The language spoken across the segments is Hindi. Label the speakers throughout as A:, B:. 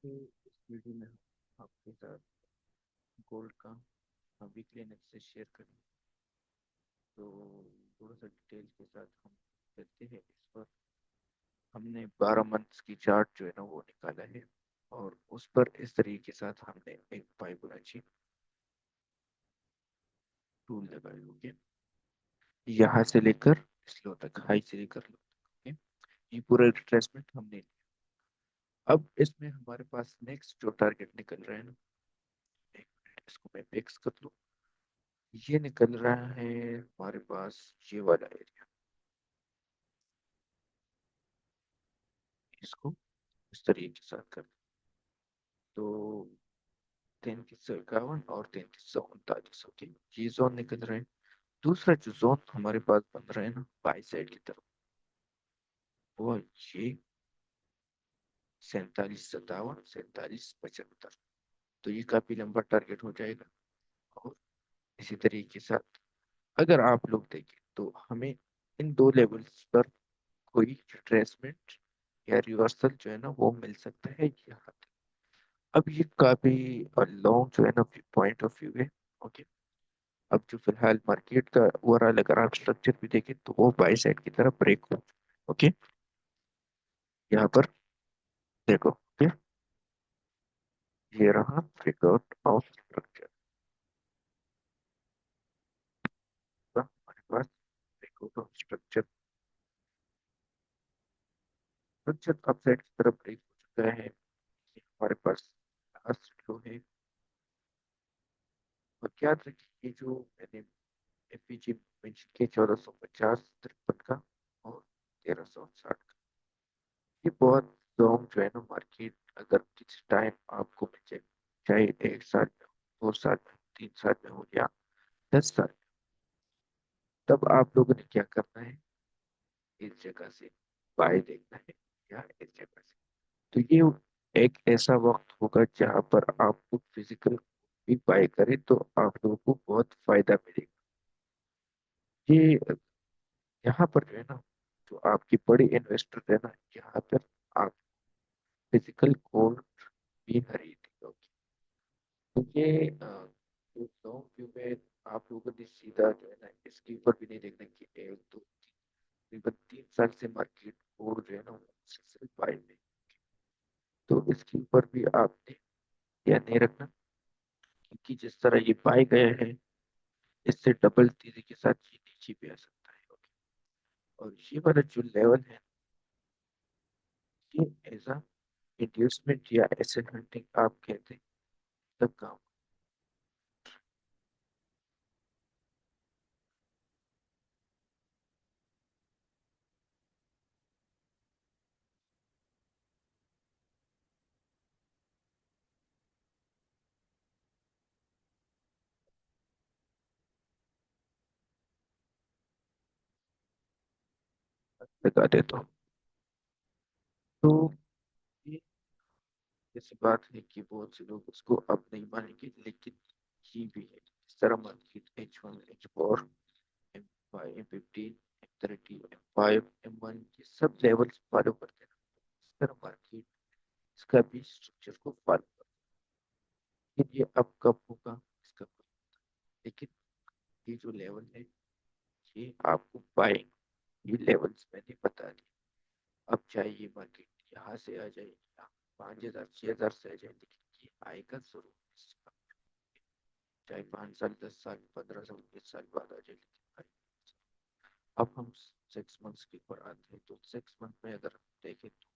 A: कि इस वीडियो में हम आपके साथ गोल्ड का वीकली एनालिसिस शेयर करें। तो थोड़ा सा डिटेल के साथ हम चलते हैं इस पर। हमने 12 मंथ्स की चार्ट जो है ना वो निकाला है, और उस पर इस तरीके के साथ हमने एक फाइबोनाची टूल लगाई होगी, यहाँ से लेकर इस लो तक, हाई से लेकर लो तक। ओके, ये पूरा रिट्रेसमेंट हमने लिया। अब इसमें हमारे पास नेक्स्ट जो टारगेट निकल रहा है ना, एक मिनट इसको मैं फिक्स कर लूँ। ये निकल रहा है हमारे पास ये वाला एरिया, इसको इस तरीके के साथ कर। तो 3351 और 3349, ओके, ये जोन निकल रहे हैं। दूसरा जो जोन हमारे पास बन रहा है ना बाई साइड की तरफ, वो ये 4757, 4775। तो ये काफी लंबा टारगेट हो जाएगा। और इसी तरीके के साथ अगर आप लोग देखें तो हमें इन दो लेवल्स पर कोई रिट्रेसमेंट या रिवर्सल जो है ना वो मिल सकता है यहाँ। अब ये काफी लॉन्ग जो है ना पॉइंट ऑफ व्यू है। ओके, अब जो फिलहाल मार्केट का ओवरऑल अगर आप स्ट्रक्चर भी देखें तो वो बाई साइड की तरफ ब्रेक हो। ओके, यहाँ पर देखो। ओके, ये रहा ब्रेकआउट ऑफ स्ट्रक्चर, हमारे पास breakout of structure. Structure upside की तरफ ब्रेक हो चुका है। ये हमारे पास लास्ट लो है। और याद रखिए, ये जो मैंने एफपीजी मेंशन किया 1450, 53 का और 1360 का, ये बहुत लॉन्ग जो है ना मार्केट अगर किसी टाइम आपको मिल जाए, चाहे 1 साल में हो, 2 साल में हो, 3 साल में हो या 10 साल, तब आप लोगों ने क्या करना है, इस जगह से बाय देखना है या इस जगह से। तो ये एक ऐसा वक्त होगा जहां पर आपको फिजिकल भी बाय करें तो आप लोगों को बहुत फायदा मिलेगा। ये यहाँ पर जो है ना, जो आपकी बड़ी इन्वेस्टर है ना, यहाँ पर आप फिजिकल गोल्ड भी खरीदेंगे। ओके, तो ये जो लॉन्ग व्यू में आप लोगों ने सीधा जो है ना इसके ऊपर भी नहीं देखना कि 1 2 3, तकरीबन 3 साल से मार्केट गोल्ड जो है ना वो सिर्फ बाय में, तो इसके ऊपर भी आपने ध्यान नहीं रखना, क्योंकि जिस तरह ये बाय गया है इससे डबल तेजी के साथ ये नीचे भी आ सकता है। ओके, और ये वाला जो लेवल है, ये एज अ इंड्यूसमेंट या एसेट हंटिंग आप कहते हैं तब काम लगा देता हूँ। तो ये ऐसी बात है कि बहुत से लोग उसको अब नहीं मानेंगे, लेकिन ये भी है। इस तरह market H1, H4, M5, M15, M30, M5, M1 ये सब लेवल्स फॉलो करते हैं। इस तरह मार्केट इसका भी स्ट्रक्चर को फॉलो करते हैं। लेकिन ये अब कब होगा इसका कोई, लेकिन ये जो लेवल है ये आपको पाएंगे। ये लेवल्स मैंने बता दिए। अब चाहे ये मार्केट यहाँ से आ जाए या 5,000 6,000 से आ जाए, लेकिन ये आएगा जरूर। इसका चाहे 5 साल, 10 साल, 15 साल, 20 साल बाद आ जाए, लेकिन आएगा। अब हम 6 मंथ्स के ऊपर आते हैं, तो 6 मंथ में अगर हम देखें तो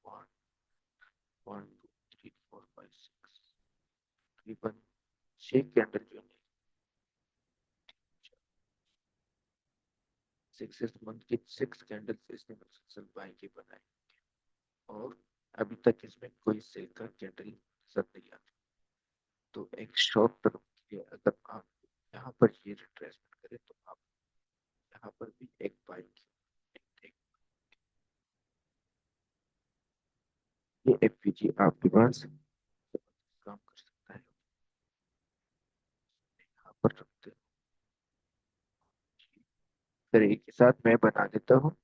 A: 1 2 3 4 5 6, तकरीबन 6 कैंडल जो है 6 मंथ की 6 कैंडल इसने मुसलसल बाई के बनाए। और अभी तक इसमें कोई सेल का कैंडल नजर नहीं आता। तो एक शॉर्ट टर्म के लिए अगर आप यहाँ पर ये रिट्रेसमेंट करें तो आप यहाँ पर भी एक बाई की ये एफपीजी आपके पास काम कर सकता है। यहाँ पर रखते हैं, फिर एक के साथ मैं बना देता हूँ।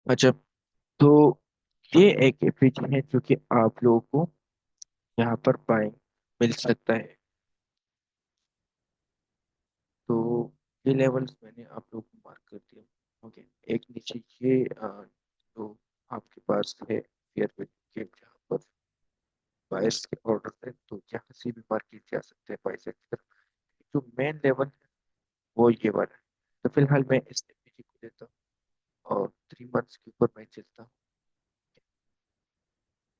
A: अच्छा, तो ये एक एफपीजी है जो कि आप लोगों को यहाँ पर बाइंग मिल सकता है। तो ये लेवल्स मैंने आप लोगों को मार्क कर दिया। ओके, एक नीचे ये जो आपके पास है फेयर वैल्यू के जहाँ पर बायर्स के ऑर्डर है, तो यहाँ से भी मार्केट जा सकते हैं बाई सेक्टर। जो मेन लेवल है वो ये वाला है। तो फिलहाल मैं इस एफपीजी को लेता हूँ और 3 मंथ्स के ऊपर मैं चलता हूँ।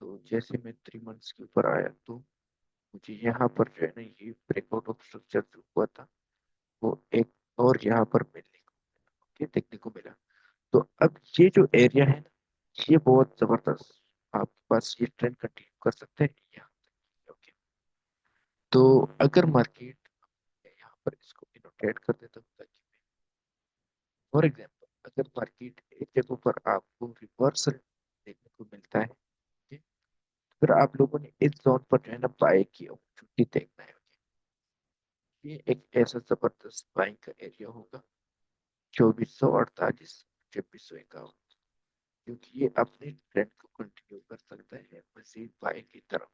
A: तो जैसे मैं 3 मंथ्स के ऊपर आया तो मुझे यहाँ पर जो है ना ये ब्रेकआउट ऑफ स्ट्रक्चर जो हुआ था वो एक और यहाँ पर मिलने को ओके देखने को मिला। तो अब ये जो एरिया है ना ये बहुत जबरदस्त आपके पास ये ट्रेंड कंटिन्यू कर सकते हैं यहाँ तक। ओके, तो अगर मार्केट यहाँ पर इसको इनोटेट कर देता हूँ ताकि फॉर एग्जाम्पल अगर मार्केट एक जगह पर आपको रिवर्सल देखने को मिलता है okay, फिर आप लोगों ने इस जोन पर जो है ना बाय की अपॉर्चुनिटी देखना है। ये एक ऐसा जबरदस्त बाइंग का एरिया होगा 2448 2651, क्योंकि ये अपने ट्रेंड को कंटिन्यू कर सकता है मजीद बाइंग की तरफ।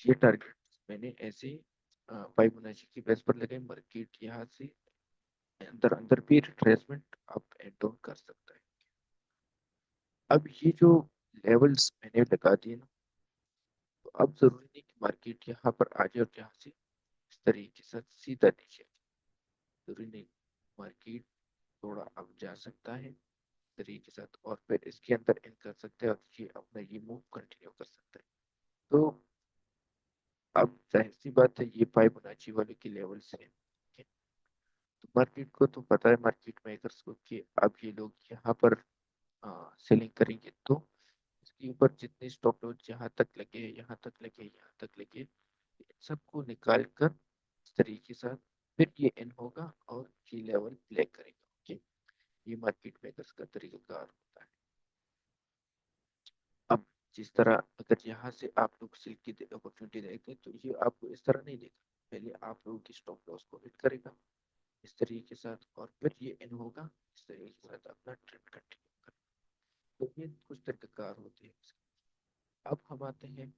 A: ये टारगेट मैंने ऐसे फाइबोनाची की बेस पर लगाई। मार्केट यहाँ से अंदर अंदर भी रिट्रेसमेंट अप एंड डाउन कर सकता है। अब ये जो लेवल्स मैंने लगा दिए ना, तो अब जरूरी नहीं कि मार्केट यहाँ पर आ जाए और यहाँ से इस तरीके से सीधा नीचे आ जाए। जरूरी नहीं, मार्केट थोड़ा अब जा सकता है तरीके के साथ और फिर इसके अंदर इन कर सकते हैं और ये अपना ये मूव कंटिन्यू कर सकता है। तो अब जाहिर सी बात है ये फाइबोनाची वाले की लेवल से है। ठीक है? तो मार्केट को तो पता है, मार्केट मेकर्स को, कि अब ये लोग यहाँ पर सेलिंग करेंगे तो इसके ऊपर जितने स्टॉप लॉस यहाँ तक लगे, यहाँ तक लगे, यहाँ तक लगे, इन सबको निकाल कर इस तरीके से फिर ये इन होगा और ये लेवल ब्रेक करेगा। ओके, ये मार्केट मेकर्स का तरीकाकार होता है। अब जिस तरह अगर यहाँ से आप लोग सेल की अपॉर्चुनिटी देखते हैं तो ये आपको इस तरह नहीं देगा। पहले आप लोगों की स्टॉप लॉस को हिट करेगा इस तरीके के साथ और फिर ये इन होगा इस तरीके के साथ अपना ट्रेंड कंटिन्यू करेगा। तो ये कुछ तरीकाकार होते हैं। अब हम आते हैं,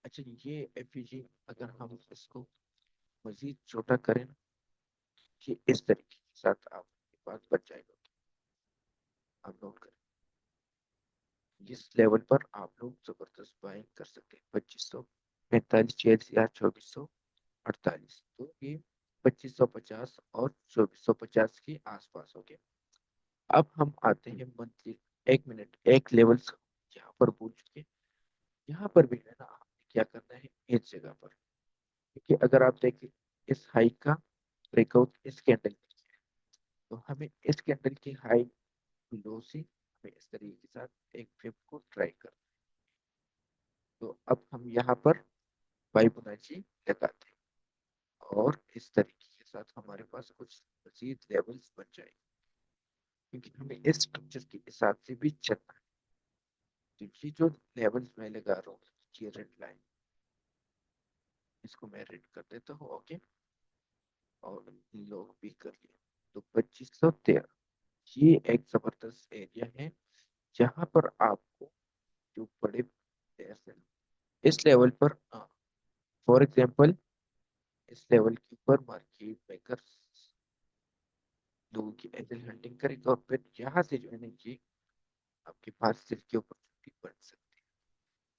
A: अच्छा ये एफईजी अगर हम इसको मजीद छोटा करें ना, कि इस तरीके के साथ आपके पास बच जाएगा। आप नोट करें, इस लेवल पर आप लोग जबरदस्त बाइंग कर सकते हैं। 2545, 4600, 2448, तो ये 2550 और 2450 के आसपास हो गया। अब हम आते हैं मंथली, 1 मिनट, एक लेवल यहाँ पर पूछ चुके। यहाँ पर भी है ना आपने क्या करना है इस जगह पर, क्योंकि अगर आप देखें इस हाई का ब्रेकआउट इस कैंडल में किया है, तो हमें इस कैंडल की हाई लो से हमें इस तरीके के साथ एक फिप को ट्राई कर। तो अब हम यहाँ पर फाइबोनाची लगाते हैं और इस तरीके के साथ हमारे पास कुछ मजीद लेवल्स बन जाएंगे, क्योंकि हमें इस स्ट्रक्चर के हिसाब से भी चलना है। तो ये जो लेवल्स मैं लगा रहा हूँ, ये रेड लाइन, इसको मैं रेड कर देता हूँ। ओके, और लोग भी कर लिया। तो 2513 ये एक जबरदस्त एरिया है जहां पर आपको जो बड़े प्लेयर्स हैं इस लेवल पर, फॉर एग्जांपल इस लेवल के ऊपर मार्केट मेकर्स लोगों की एंजल हंटिंग करेगा और फिर यहाँ से जो है ना ये आपके पास सिर की अपॉर्चुनिटी बन सकती है।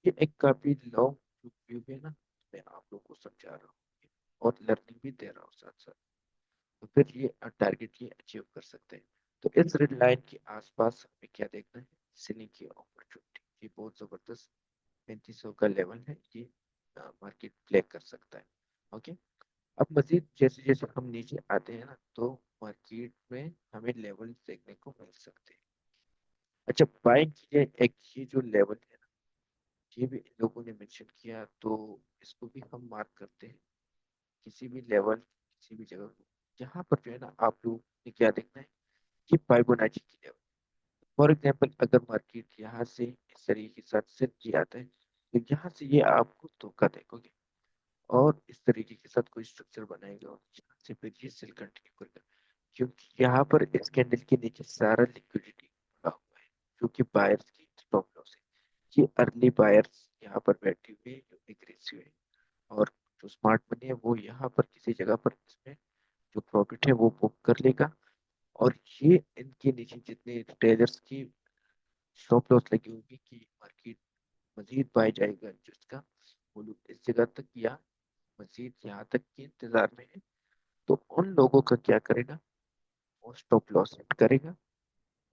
A: ये एक काफी लॉन्ग व्यू है ना, मैं आप लोगों को समझा रहा हूँ और लर्निंग भी दे रहा हूँ साथ साथ। तो फिर ये टारगेट ये अचीव कर सकते हैं। तो इस रेड लाइन के आसपास हमें क्या देखना है, सेलिंग की अपॉर्चुनिटी। ये बहुत जबरदस्त 3500 का लेवल है, ये मार्केट प्ले कर सकता है। ओके, अब मजीद जैसे जैसे हम नीचे आते हैं ना तो मार्केट में हमें लेवल देखने को मिल सकते हैं। अच्छा, बाइंग की एक ये जो लेवल है ना, ये भी इन लोगों ने मेंशन किया, तो इसको भी हम मार्क करते हैं। किसी भी लेवल किसी भी जगह को यहाँ पर जो है ना आप लोग ने क्या देखना है कि फाइबोनाची की लेवल। फॉर एग्जाम्पल अगर मार्केट यहाँ से इस तरीके के साथ सेट किया आता है तो यहाँ से ये आपको धोखा देखोगे और इस तरीके के साथ कोई स्ट्रक्चर बनाएगा और यहाँ से फिर ये सेल कंटिन्यू करेगा। क्योंकि यहाँ पर इस कैंडल के नीचे सारा लिक्विडिटी पड़ा हुआ है, जो कि बायर्स की स्टॉप लॉस है। ये अर्ली बायर्स यहाँ पर बैठे हुए हैं जो एग्रेसिव है, और जो स्मार्ट मनी है वो यहाँ पर किसी जगह पर इसमें जो प्रॉफिट है वो बुक कर लेगा। और ये इनके नीचे जितने रिटेलर्स की स्टॉप लॉस लगी होगी कि मार्केट मजीद पाया जाएगा, जिसका वो लोग इस जगह तक या मजीद यहाँ तक के इंतजार में है, तो उन लोगों का क्या करेगा, वो स्टॉप लॉस हिट करेगा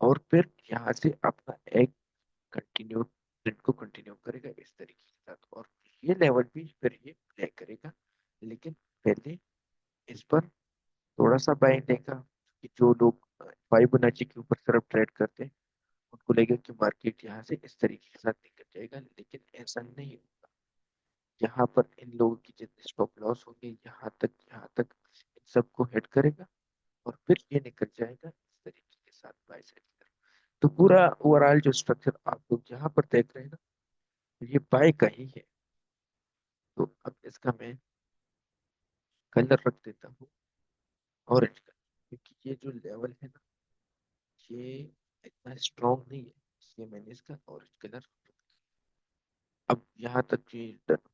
A: और फिर यहाँ से अपना एक कंटिन्यू ट्रेंड को कंटिन्यू करेगा इस तरीके के साथ। और ये लेवल भी फिर ये प्ले करेगा, लेकिन पहले इस पर थोड़ा सा बाइंग देगा कि जो लोग फिबोनाची के ऊपर सिर्फ ट्रेड करते हैं उनको लगेगा कि मार्केट यहाँ से इस तरीके के साथ निकल जाएगा, लेकिन ऐसा नहीं होगा। यहाँ पर इन लोगों की जितनी स्टॉप लॉस होगी यहाँ तक इन सबको हिट करेगा और फिर ये निकल जाएगा इस तरीके के साथ बाय साइड की तरफ। तो पूरा ओवरऑल जो स्ट्रक्चर आप लोग यहाँ पर देख रहे हैं ना, ये बाय का ही है। तो अब इसका मैं कलर रख देता हूँ ऑरेंज कलर, क्योंकि ये जो लेवल है ना, ये इतना स्ट्रॉन्ग नहीं है, इसलिए मैंने इसका ऑरेंज कलर। अब यहाँ तक ये डन।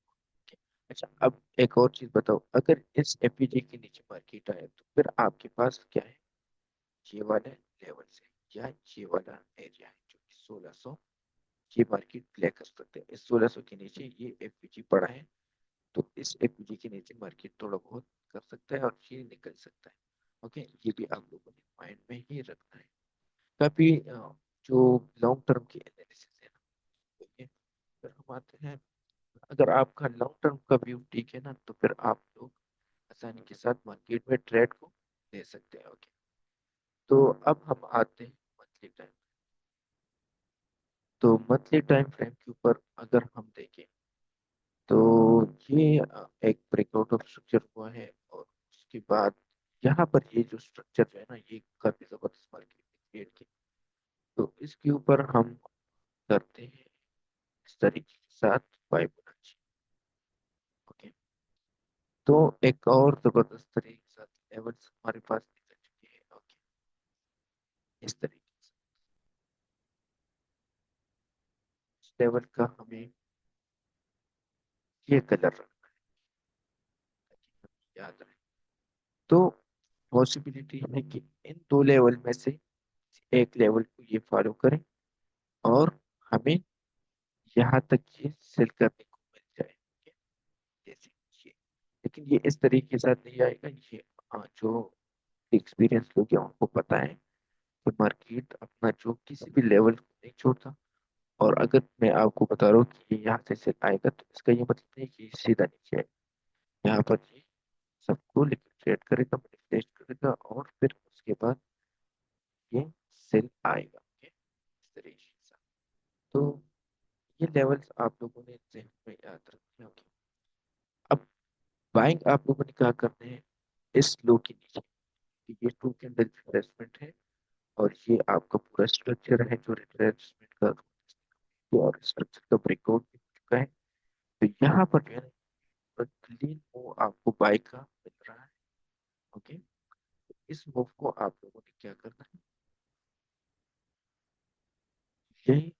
A: अच्छा, अब एक और चीज बताओ, अगर इस एपीजे के नीचे मार्केट आए तो फिर आपके पास क्या है, ये वाला लेवल से या ये वाला एरिया है जो कि 1600, ये मार्केट प्ले कर सकते हैं। इस 1600 के नीचे ये एपीजी पड़ा है, तो इस एपीजी के नीचे मार्केट थोड़ा बहुत कर सकता है और ये निकल सकता है। ओके, ये भी आप लोगों ने माइंड में ही रखना है। कभी जो लॉन्ग टर्म की एनालिसिस है ना, ठीक है, फिर हम आते हैं, अगर आपका लॉन्ग टर्म का व्यू ठीक है ना, तो फिर आप लोग आसानी के साथ मार्केट में ट्रेड को ले सकते हैं। ओके, तो अब हम आते हैं मंथली टाइम। तो मंथली टाइम फ्रेम के ऊपर अगर हम देखें, तो ये एक ब्रेकआउट ऑफ स्ट्रक्चर हुआ है, और उसके बाद यहाँ पर ये जो स्ट्रक्चर है ना, ये काफी जबरदस्त मार्केट क्रिएट की। तो इसके ऊपर हम करते हैं इस तरीके के साथ फाइबोनाची। ओके, तो एक और जबरदस्त तरीके के साथ लेवल्स हमारे पास निकल चुके हैं। ओके, इस तरीके से इस लेवल का हमें ये कलर रखना है ताकि याद रहे। तो पॉसिबिलिटी है कि इन दो लेवल में से एक लेवल को ये फॉलो करें और हमें यहाँ तक ये सेल करने को मिल जाए। ठीक है? जैसे ये, लेकिन ये इस तरीके के साथ नहीं आएगा। ये जो एक्सपीरियंस लोग हैं उनको पता है कि मार्केट अपना जो किसी भी लेवल को नहीं छोड़ता। और अगर मैं आपको बता रहा हूँ कि ये यहाँ से सेल आएगा, तो इसका ये मतलब नहीं कि ये सीधा नीचे आएगा। यहाँ पर ये सबको लिक्विडेट करेगा, मैनिपुलेट करेगा, और फिर उसके बाद ये सेल आएगा। ओके, इस तरीके से। तो ये लेवल्स आप लोगों ने ज़हन में याद रखने होंगे। अब बाइंग आप लोगों ने क्या करना है, इस लो के नीचे, कि ये टू कैंडल रिट्रेसमेंट है, और ये आपका पूरा स्ट्रक्चर है जो रिट्रेसमेंट का, और स्ट्रक्चर का ब्रेकआउट भी हो चुका है। तो यहाँ पर जो है क्लीन मूव आपको बाय का मिल रहा है। ओके, इस मूव को आप लोगों ने क्या करना है, यही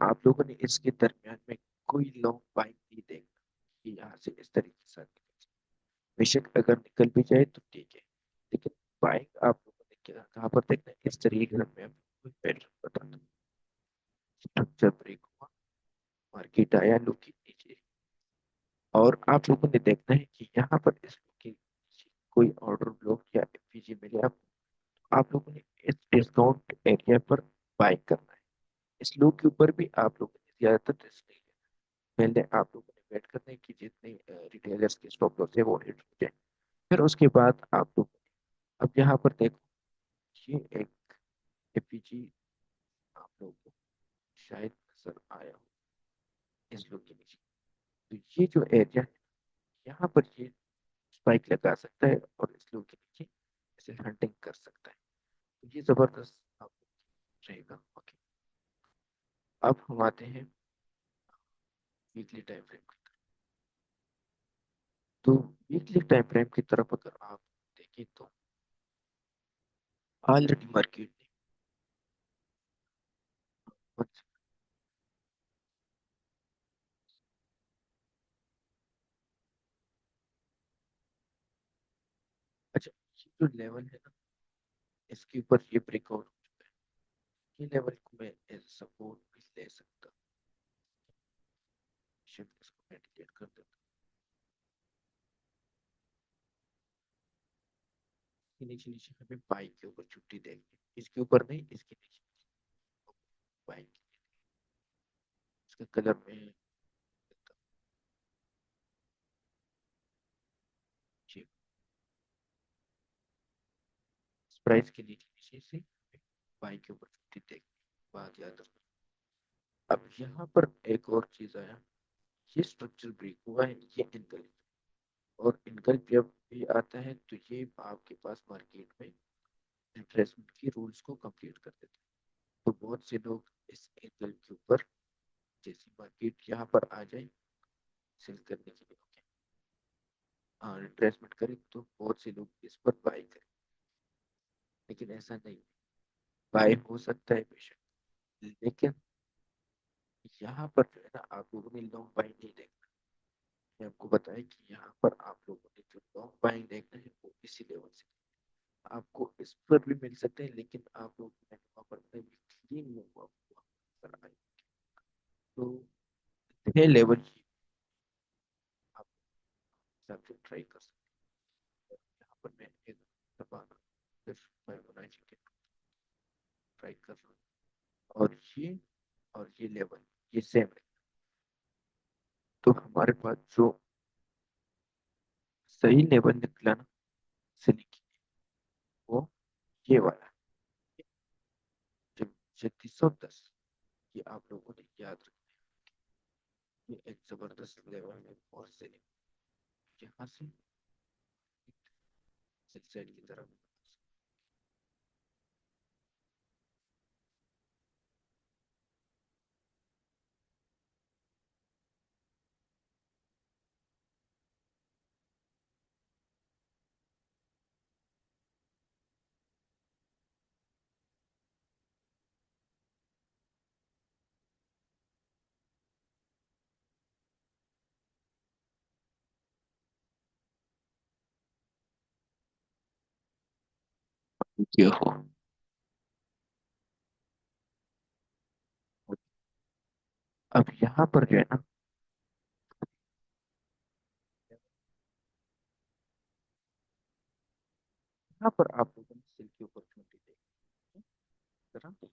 A: आप लोगों ने इसके दरमियान में कोई लॉन्ग बाइंग नहीं देखना कि यहाँ से इस तरीके से निकल जाए। बेशक अगर निकल भी जाए तो ठीक है, लेकिन बाइंग आप लोगों ने क्या कहाँ पर देखना है, इस तरीके से मैं आपको पैटर्न बताता हूँ। स्ट्रक्चर ब्रेक हुआ, मार्केट आया लो के नीचे, और आप लोगों ने देखना है कि यहाँ पर इस लो के नीचे कोई ऑर्डर ब्लॉक या एफपीजी मिले आप लोगों ने इस डिस्काउंट एरिया पर बाय करना है। इस लो के ऊपर भी आप लोगों ने ज्यादातर रिस्क नहीं लेना। पहले आप लोगों ने वेट करना है कि जितने रिटेलर्स के स्टॉप लॉस है वो हिट हो जाए, फिर उसके बाद आप लोग, अब यहाँ पर देखो, ये एक एपीजी आप लोगों को शायद नजर आया हो इस लोग के नीचे। तो ये जो एरिया है, यहाँ पर ये स्पाइक लगा सकता है और इस लोग के नीचे इसे हंटिंग कर सकता है। तो ये जबरदस्त आप रहेगा। ओके, अब हम आते हैं वीकली टाइम फ्रेम की तरफ। तो वीकली टाइम फ्रेम की तरफ अगर आप देखें, तो ऑलरेडी मार्केट ने बहुत- अच्छा, ये जो लेवल है ना, इसके ऊपर ये ब्रेकआउट हो चुका है। ये लेवल को मैं एज सपोर्ट भी ले सकता हूँ। शिफ्ट इसको मैं डिलीट कर देता हूँ। नीचे नीचे हमें बाई के ऊपर छुट्टी देंगे, इसके ऊपर नहीं, इसके नीचे बाई। इसका कलर में प्राइस के नीचे नीचे से बाई के ऊपर छुट्टी देंगे। बात याद रखना। अब यहाँ पर एक और चीज आया, ये स्ट्रक्चर ब्रेक हुआ है, ये इनकल, और इनकल जब भी आता है तो ये आपके पास मार्केट में रिट्रेसमेंट की रूल्स को कंप्लीट कर देते हैं। तो बहुत से लोग इस एंगल के ऊपर, जैसी मार्केट यहाँ पर आ जाए सेल करने के लिए, ओके, हाँ, रिट्रेसमेंट करें तो बहुत से लोग इस पर बाय करें। लेकिन ऐसा नहीं, बाय हो सकता है बेशक, लेकिन यहाँ पर जो है ना, आप लोगों ने लॉन्ग बाइंग नहीं देखना। मैं आपको बताया कि यहाँ पर आप लोगों ने जो लॉन्ग बाइंग देखना है वो इसी लेवल से आपको इस पर भी मिल सकते हैं, लेकिन आप लोग वहाँ पर क्लीन मूव पर आए तो ये लेवल ही आप हिसाब से ट्राई कर सकते हैं। यहाँ पर मैं एक दबाना सिर्फ फाइबोनाची के ट्राई कर रहा हूँ, और ये लेवल ये सेम है। तो हमारे पास जो सही लेवल निकला ना सिली की, वो ये वाला है, जो 3610, ये आप लोगों ने याद रखना है। ये एक जबरदस्त लेवल है और सिली यहाँ से साइड की तरफ। ये हो, अब यहाँ पर जो है ना, यहाँ पर आप लोगों ने सिल की अपॉर्चुनिटी देखी है ना,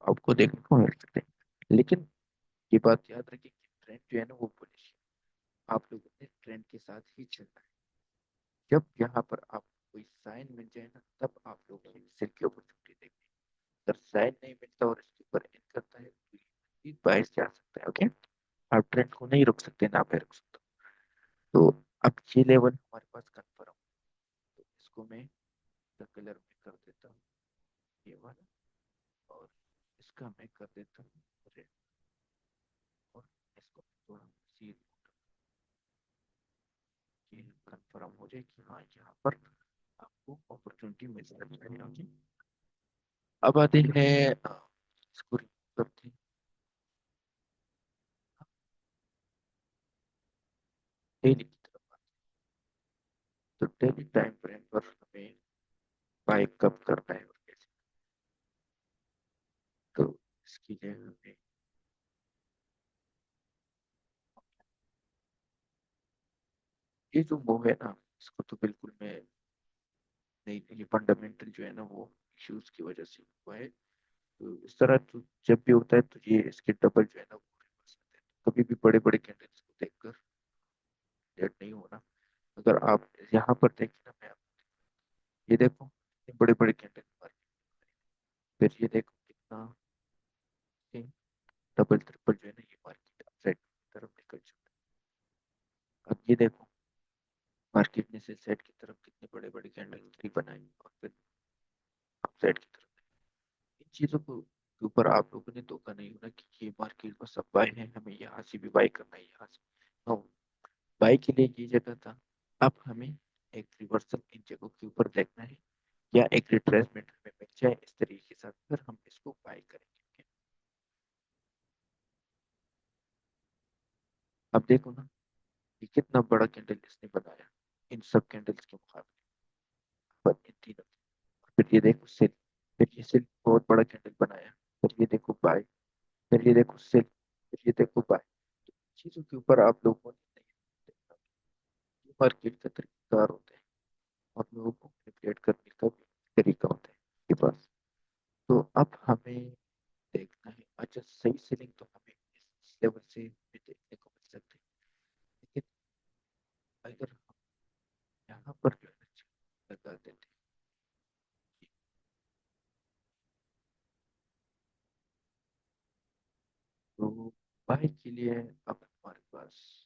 A: आपको देखने को मिल सकते हैं। लेकिन ये बात याद रखिए कि ट्रेंड जो है ना वो बुलिश है, आप लोगों ने ट्रेंड के साथ ही चलना है। जब यहाँ पर आप कोई साइन मिल जाए ना, तब आप लोगों ने सेल की अपॉर्चुनिटी देखनी। अगर साइन नहीं मिलता और इसके ऊपर इन करता है तो बाइस जा सकता है, ओके। आप ट्रेंड को नहीं रोक सकते, ना पे रोक सकते। तो अब ये लेवल हमारे पास कन्फर्म, तो इसको मैं कलर में कर देता हूँ ये वाला, और इसका मैं कर देता हूँ रेड, और इसको थोड़ा सी कंफर्म हो जाए कि हाँ यहाँ पर आपको अपॉर्चुनिटी मिल सकती है, ओके। अब आते हैं इसको remove करते हैं। डेली की तरफ आते हैं। तो डेली टाइम फ्रेम पर हमें बाय कब करना है और कैसे, तो इसके लिए हमें ये जो मूव है ना, इसको तो बिल्कुल मैं नहीं, ये फंडामेंटल जो है ना वो इश्यूज की वजह से हुआ है। तो इस तरह तो जब भी होता है तो ये इसके डबल जो है ना वो reverse होते हैं। कभी भी बड़े बड़े कैंडिडेट्स को देखकर डेट नहीं होना। अगर आप यहाँ पर देखें ना, मैं ये देखो कितने बड़े बड़े कैंडिडेट मारे, फिर ये देखो कितना डबल ट्रिपल जो है ना ये मार्केट अपसाइड की तरफ निकल चुका है। अब ये देखो मार्केट ने से सेट की तरफ कितने बड़े बड़े कैंडल थ्री बनाए और फिर अपसाइड की तरफ। इन चीजों को के ऊपर आप लोगों ने धोखा नहीं होना कि ये मार्केट में सब बाय है, हमें यहाँ से भी बाय करना है, यहाँ से नो, बाय के लिए ये जगह था। अब हमें एक रिवर्सल इन जगहों के ऊपर देखना है, या एक रिट्रेसमेंट हमें मिल जाए इस तरीके के साथ, फिर हम इसको बाय करेंगे। अब देखो ना, ये कितना बड़ा कैंडल इसने बनाया इन सब कैंडल्स के मुकाबले, पर इन तीनों। फिर ये देखो सिल, फिर ये सिल बहुत बड़ा कैंडल बनाया, फिर ये देखो बाय, फिर ये देखो सिल, फिर ये देखो बाय। चीजों के ऊपर आप लोगों ने नहीं देखा, ये मार्केट का तरीकेकार होते हैं और लोगों को मैनिपुलेट करने का भी तरीका होता है के पास। तो अब हमें देखना है, अच्छा सही सेलिंग तो हमें इस लेवल से भी देखने को मिल सकती है, लेकिन अगर हम यहाँ पर जो है ना लगा देते हैं, तो बाइक के लिए अब हमारे पास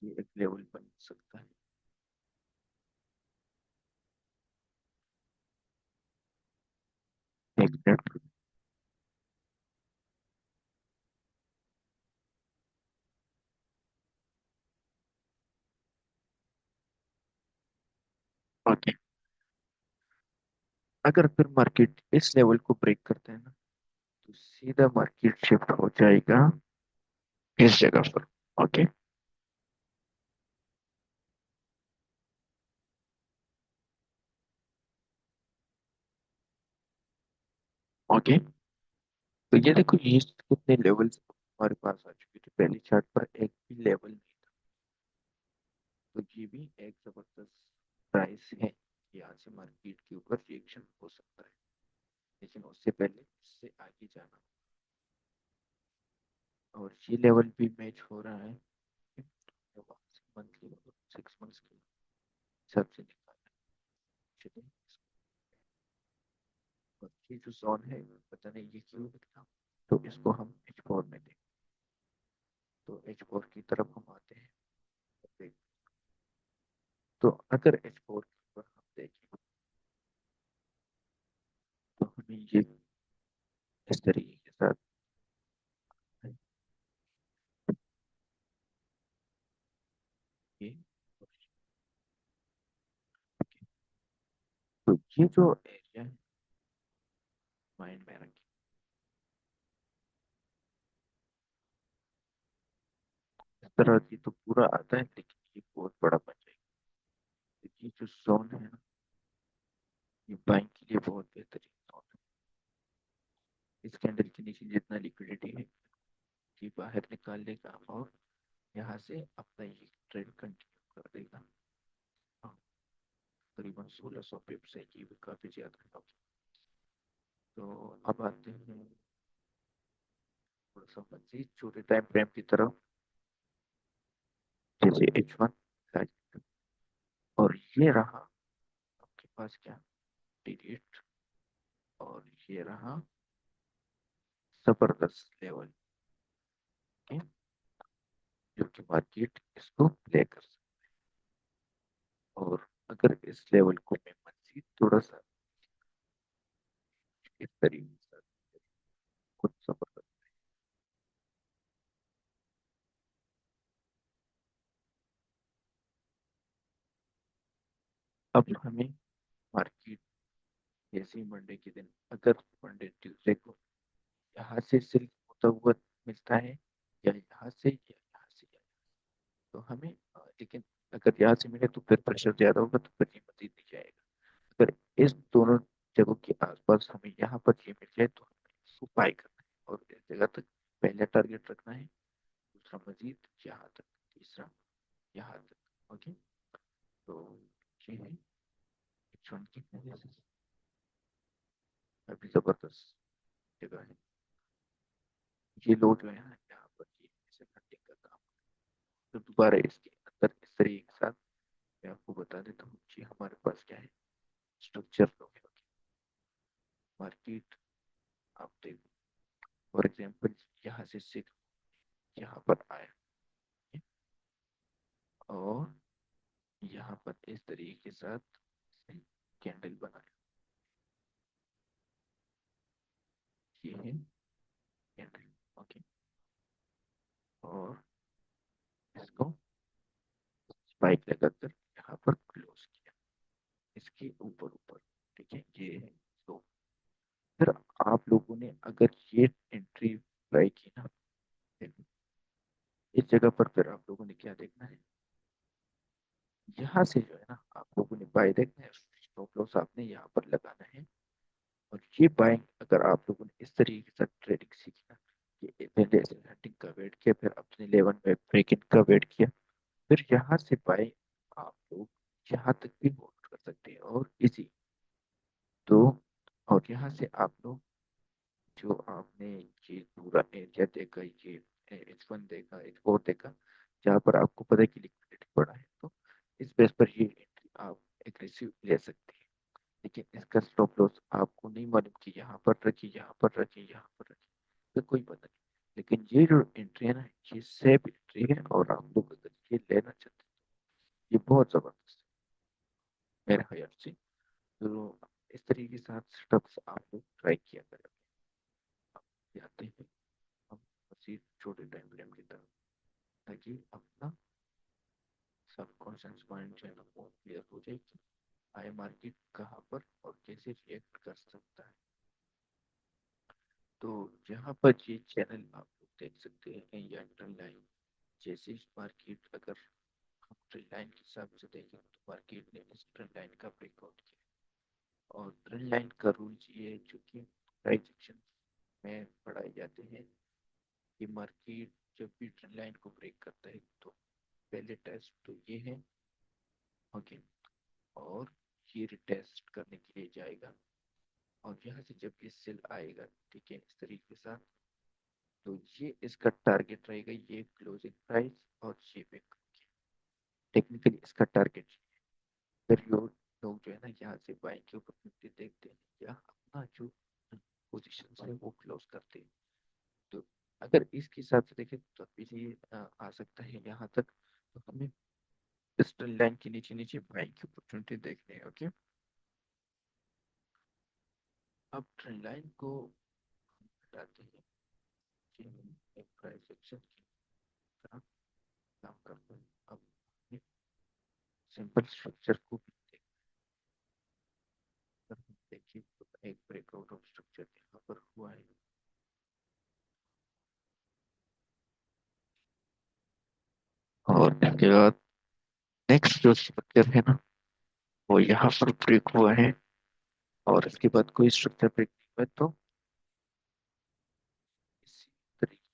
A: ये एक लेवल बन सकता है। एक मिनट। ओके, अगर फिर मार्केट इस लेवल को ब्रेक करते हैं ना, तो सीधा मार्केट शिफ्ट हो जाएगा इस जगह पर। ओके। ओके, तो ये देखो ये कितने लेवल्स हमारे पास आ चुके थे, पहले चार्ट पर एक भी लेवल नहीं था। तो ये भी एक जबरदस्त प्राइस है, यहाँ से मार्केट के ऊपर रिएक्शन हो सकता है, लेकिन उससे पहले इससे आगे जाना। और ये लेवल भी मैच हो रहा है, मंथली 6 मंथ्स के हिसाब से निकालना है। चलिए, और ये जो जोन है पता नहीं ये क्यों निकला, तो इसको हम H4 में दें। तो H4 की तरफ हम आते हैं। तो अगर H4 के ऊपर हम देखें, तो हमें ये इस तरीके के साथ ये, तो ये जो एरिया है माइंड में रखें। इस तरह की तो पूरा आता है, लेकिन ये बहुत बड़ा बन जाएगा। तो ये जो जोन है ना, ये बाइंग के लिए बहुत बेहतरीन जोन है। इस कैंडल के नीचे जितना लिक्विडिटी है ये बाहर निकाल लेगा और यहाँ से अपना ये ट्रेड कंटिन्यू कर देगा। हाँ, करीबन 1600 पिप्स है, ये भी काफी ज्यादा है। तो अब आते हैं थोड़ा सा मजीद छोटे टाइम फ्रेम की तरफ, जैसे H1, और ये रहा आपके पास क्या, पीरियड, और ये रहा जबरदस्त लेवल के, जो कि मार्केट इसको प्ले कर सकते। और अगर इस लेवल को मैं मजीद थोड़ा सा इस तरीके से कुछ जबरदस्त, अब हमें मार्केट जैसे ही मंडे के दिन, अगर मंडे ट्यूसडे को यहाँ से सिल्क होता हुआ मिलता है, या यहाँ से या यहाँ से, तो हमें लेकिन अगर यहाँ से मिले तो फिर प्रेशर ज्यादा होगा, तो फिर ये मजीद नहीं जाएगा। अगर इस दोनों जगहों के आसपास हमें यहाँ पर ये मिल जाए, तो हमें इसको बाय करना है और इस जगह तक पहला टारगेट रखना है, दूसरा मजीद यहाँ तक, तीसरा यहाँ तक। ओके, तो ये है H1 की एनालिसिस। अभी जबरदस्त जगह है, ये लोग जो है ना यहाँ पर ये ऐसे घंटे का काम, तो दोबारा इसके अंदर इस तरीके के साथ मैं आपको बता देता हूँ कि हमारे पास क्या है, स्ट्रक्चर लोग है मार्केट। आप देखो फॉर एग्जाम्पल यहाँ से सिख यहाँ पर आया और यहाँ पर इस तरीके के साथ कैंडल बनाया, ये है कैंडल। ओके, और इसको स्पाइक लगाकर यहाँ पर क्लोज किया, इसके ऊपर ऊपर। ठीक है, ये है। तो फिर आप लोगों ने अगर ये एंट्री ट्राई की ना, इस जगह पर फिर आप लोगों ने क्या देखना है, यहाँ से जो है ना आप लोगों ने बाय देखना है, स्टॉप लॉस आपने यहाँ पर लगाना है। और ये बाइंग अगर आप लोगों ने इस तरीके से ट्रेडिंग सीखी ना, कि पहले हंटिंग का वेट किया, फिर अपने 11 में ब्रेक इन का वेट किया, फिर यहाँ से बाय आप लोग यहाँ तक भी होल्ड कर सकते हैं और इसी। तो और यहाँ से आप लोग जो आपने ये पूरा एरिया देखा, ये H1 देखा, H4 देखा, जहाँ पर आपको पता है कि लिक्विडिटी पड़ा है, तो इस बेस पर ये एंट्री आप एग्रेसिव ले सकते हैं। लेकिन इसका स्टॉप लॉस आपको नहीं मालूम कि यहाँ पर रखी, यहाँ पर रखी, यहाँ पर रखी, तो कोई पता नहीं। लेकिन ये जो एंट्री है ना, ये सेफ एंट्री है, और आप लोग अगर ये लेना चाहते हैं, ये बहुत जबरदस्त है मेरे ख्याल से। तो इस तरीके के साथ सेटअप्स आप लोग ट्राई किया करें। आते हैं हम उसी छोटे टाइम फ्रेम की तरफ, ताकि अपना सबकॉन्शियस माइंड जो है ना वो क्लियर हो जाए कि आई मार्केट कहाँ पर और कैसे रिएक्ट कर सकता है। तो यहाँ पर ये चैनल आप लोग देख सकते हैं, या ट्रेंड लाइन। जैसे मार्केट अगर हम ट्रेंड लाइन के हिसाब से देखें, तो मार्केट ने इस ट्रेंड लाइन का ब्रेकआउट किया, और ट्रेंड लाइन का रूल ये है, जो कि प्राइस एक्शन में पढ़ाए जाते हैं, कि मार्केट जब भी ट्रेंड लाइन को ब्रेक करता है, तो पहले टेस्ट तो ये है। ओके, और ये रिटेस्ट करने के लिए जाएगा, और यहाँ से जब ये सेल आएगा, ठीक है, इस तरीके के साथ, तो ये इसका टारगेट रहेगा, ये क्लोजिंग प्राइस और ये बैक। टेक्निकली इसका टारगेट, फिर लोग जो है ना यहाँ से बाइंग की अपॉर्चुनिटी देखते हैं, या अपना जो पोजीशन है वो क्लोज करते हैं। तो अगर इसके हिसाब से देखें तो अभी आ सकता है यहाँ तक, तो हमें इस ट्रेंड लाइन के नीचे नीचे बाइंग की अपॉर्चुनिटी देखते हैं। ओके, अब ट्रेंड लाइन को हटाते हैं, कि हम एक प्राइस एक्शन की तरह काम करते हैं। अब सिंपल स्ट्रक्चर को भी देखिए, तो एक ब्रेकआउट ऑफ स्ट्रक्चर यहाँ पर हुआ है, और इसके बाद नेक्स्ट जो स्ट्रक्चर है ना, वो यहाँ पर ब्रेक हुआ है, और इसके बाद कोई स्ट्रक्चर ब्रेक नहीं हुआ, तो इसी तरीके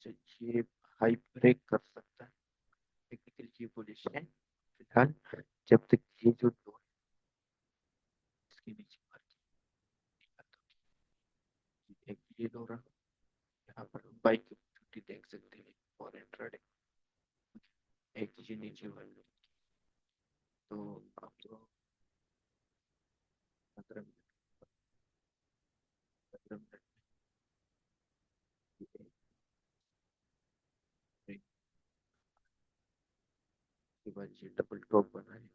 A: से ये हाई ब्रेक कर सकता है। टेक्निकल ये पोजीशन है फिलहाल, जब तक ये जो लो है इसके नीचे मार्केट नहीं आता। एक ये लो रहा, यहाँ पर बाइक की छुट्टी देख सकते हैं और इंट्राडे, एक ये नीचे वाले। तो आप तो 15 मिनट में ब्रेक के बाद ये डबल टॉप बना है,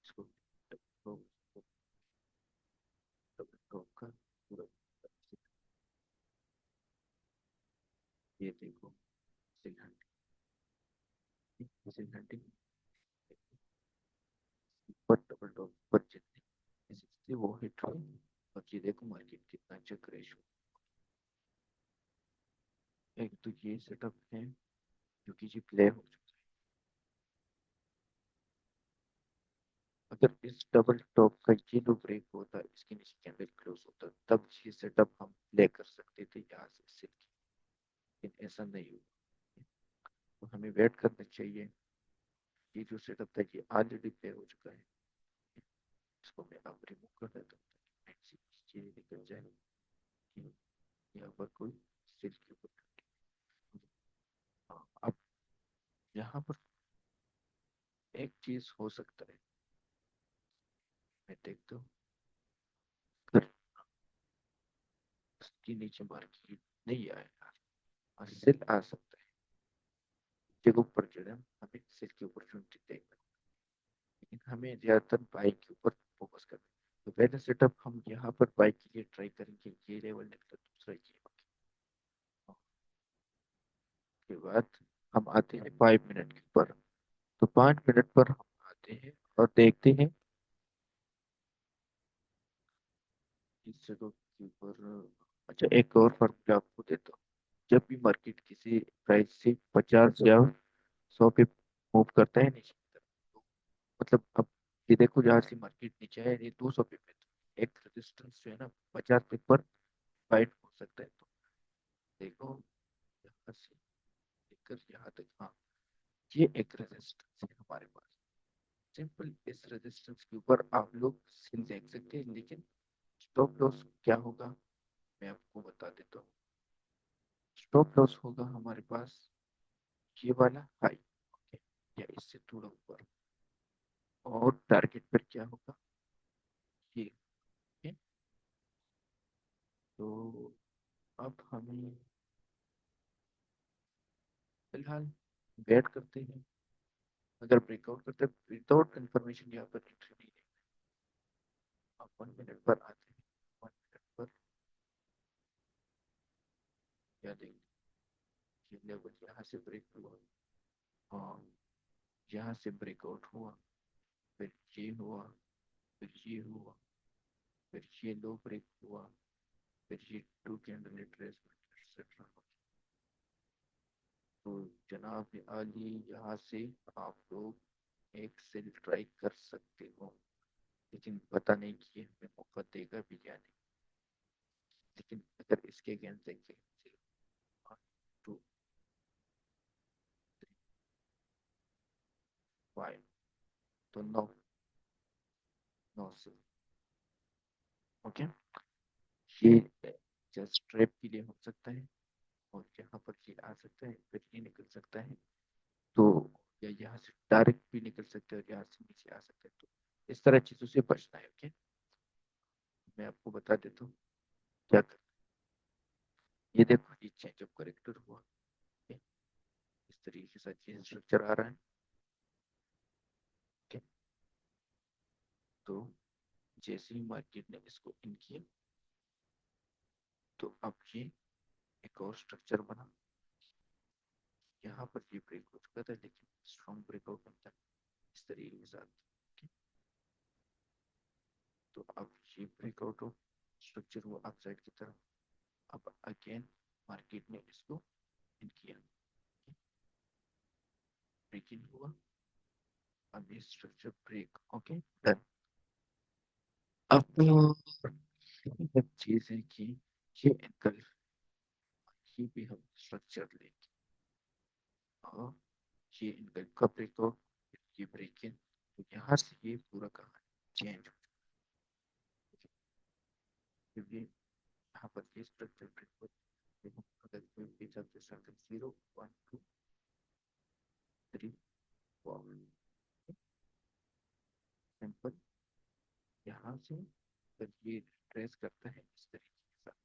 A: इसको डबल टॉप, डबल टॉप का पूरा, ये देखो सिंगल हंटिंग पर डबल टॉप पर जितने इससे वो हिट हुई, और ये देखो मार्केट कितना अच्छा क्रैश हुआ। एक तो ये सेटअप है जो कि जी प्ले हो चुका है। अगर इस डबल टॉप का ये जो ब्रेक होता, इसके नीचे कैंडल क्लोज होता, तब ये सेटअप हम प्ले कर सकते थे यहाँ से सिल के, लेकिन ऐसा नहीं हुआ। तो हमें वेट करना चाहिए, ये जो सेटअप था ये ऑलरेडी प्ले हो चुका है, इसको मैं अब रिमूव कर देता हूँ, ऐसी चीजें निकल जाए कि यहाँ पर कोई सेल के ऊपर। हाँ, अब यहाँ पर एक चीज हो सकता है, मैं देखता हूँ, अगर इसके नीचे मार्केट नहीं आएगा और सेल आ सकता है, के ऊपर जो है हमें सेल की अपॉर्चुनिटी देखना, लेकिन हमें ज्यादातर बाई के ऊपर फोकस करना है। तो पहला सेटअप हम यहाँ पर बाइक के लिए ट्राई करेंगे, ये लेवल निकला, दूसरा ये। उसके बाद हम आते हैं 5 मिनट के ऊपर। तो 5 मिनट पर हम आते हैं और देखते हैं इस जगह के ऊपर। अच्छा, एक और फर्क मैं आपको देता हूँ। जब भी मार्केट किसी प्राइस से 50 या 100 पे मूव करता है नीचे की तरफ, तो मतलब अब ये देखो, जहाँ से मार्केट नीचे है ये 200 पे तो एक रेजिस्टेंस जो है ना 50 पे पर फाइट हो सकता है। तो देखो, यहाँ से लेकर यहाँ तक, हाँ, ये एक रेजिस्टेंस है हमारे पास। सिंपल इस रेजिस्टेंस के ऊपर आप लोग सेल देख सकते हैं, लेकिन स्टॉप लॉस क्या होगा मैं आपको बता देता हूँ। स्टॉप लॉस होगा हमारे पास ये वाला हाई, ओके, या इससे थोड़ा ऊपर। और टारगेट पर क्या होगा ये, ओके। तो अब हमें फिलहाल वेट करते हैं। अगर ब्रेकआउट करते हैं विदाउट कंफर्मेशन यहाँ पर एंट्री नहीं है। अब 1 मिनट पर आते हैं। 1 मिनट पर क्या देंगे, ये लेवल यहाँ से ब्रेक हुआ और यहाँ से ब्रेकआउट हुआ, फिर ये हुआ, फिर ये हुआ, फिर ये लो ब्रेक हुआ, फिर ये टू कैंडल रिट्रेसमेंट एक्सेट्रा। तो जनाब आली, यहाँ से आप लोग एक सेल ट्राई कर सकते हो, लेकिन पता नहीं कि ये हमें मौका देगा भी या नहीं। लेकिन अगर इसके अगेंस्ट देखें 2 3 5, तो 9 से, ओके। ये जस्ट ट्रैप के लिए हो सकता है, और यहाँ पर ये आ सकता है, फिर ये निकल सकता है। तो या यहाँ से डायरेक्ट भी निकल सकते हैं और यहाँ से नीचे आ सकते हैं। तो इस तरह चीजों से बचना है, ओके। मैं आपको बता देता हूँ क्या कर। ये देखो, ये चेंज ऑफ करेक्टर हुआ, okay? इस तरीके के साथ ये स्ट्रक्चर आ रहा है, okay? तो जैसे ही मार्केट ने इसको इन किया, तो अब ये एक और स्ट्रक्चर बना। यहाँ पर ये ब्रेक हो चुका था, लेकिन स्ट्रॉन्ग ब्रेकआउट बनता है इस तरीके के साथ, okay? तो अब ये ब्रेकआउट हो, स्ट्रक्चर हुआ अपसाइड की तरफ। अब अगेन मार्केट ने इसको इन किया, ब्रेक इन हुआ, अब ये स्ट्रक्चर ब्रेक, ओके, डन। अब एक चीज है कि ये एंगल, ये भी हम स्ट्रक्चर लेंगे, और ये एंगल का ब्रेकआउट, ये ब्रेक इन, तो यहाँ से ये पूरा कहानी चेंज हो जाएगी। क्योंकि यहाँ पर ये स्ट्रक्चर ब्रेक हो, देखो, अगर कोई भी चलते सर्कल 0 1 2 3 4, सिंपल यहाँ से जब ये ट्रेस करता है इस तरीके के साथ,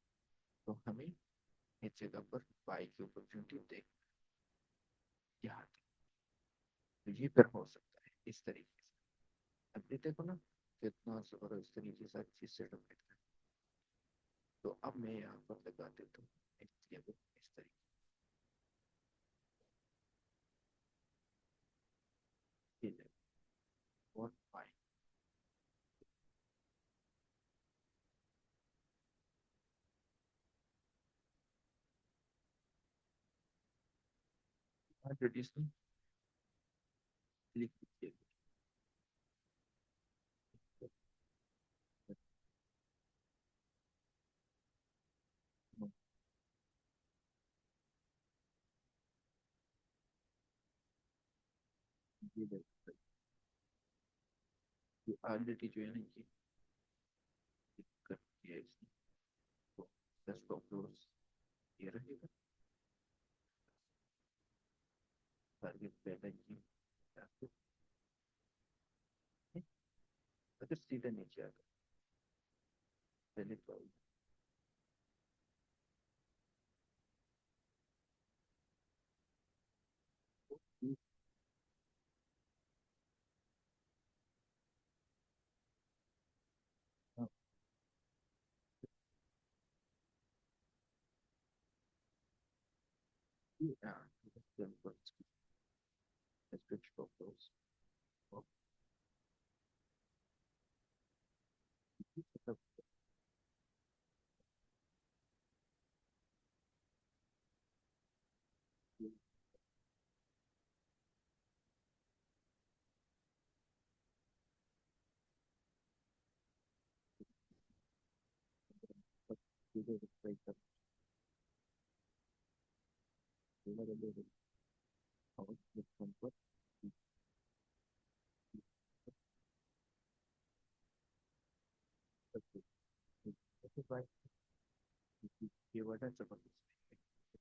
A: तो हमें इस जगह पर बाई की अपॉर्चुनिटी देख, यहाँ तो ये फिर हो सकता है इस तरीके से। अब ये देखो ना कितना जबरदस्त तरीके से चीज सेटअप करता है। तो अब मैं यहाँ पर लगा देता हूँ एक लेवल इस तरीके से और बाई। ट्रेडिशनल लिख दीजिए, ये ऑलरेडी जो है ना ये कर दिया इसने। तो स्टॉप लॉस ये रहेगा, टारगेट पहले ये, अगर सीधा नीचे आ गया पहले तो Yeah, then let's switch photos. Oh, the video is like the available house with comfort. This is why keyword है जबरदस्त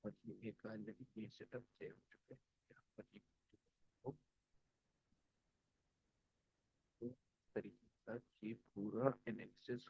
A: और ये एक ऑलरेडी ये सेटअप सेव हो चुके हैं यहाँ पर ये तो तरीके से ये पूरा एनालिसिस